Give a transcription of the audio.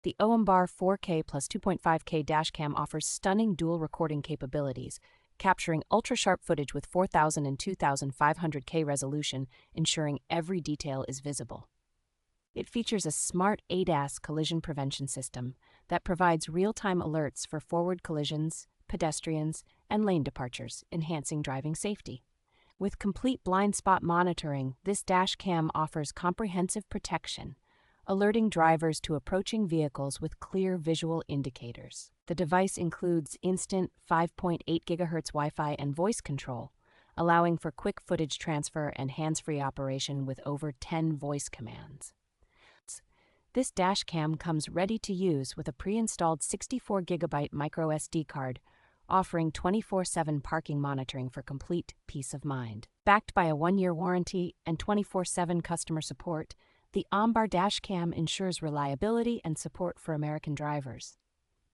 The OMBAR 4K plus 2.5K dashcam offers stunning dual recording capabilities, capturing ultra-sharp footage with 4000 and 2500K resolution, ensuring every detail is visible. It features a smart ADAS collision prevention system that provides real-time alerts for forward collisions, pedestrians, and lane departures, enhancing driving safety. With complete blind spot monitoring, this dashcam offers comprehensive protection, alerting drivers to approaching vehicles with clear visual indicators. The device includes instant 5.8 GHz Wi-Fi and voice control, allowing for quick footage transfer and hands-free operation with over 10 voice commands. This dashcam comes ready to use with a pre-installed 64 GB microSD card, offering 24/7 parking monitoring for complete peace of mind. Backed by a 1-year warranty and 24/7 customer support, the OMBAR dashcam ensures reliability and support for American drivers.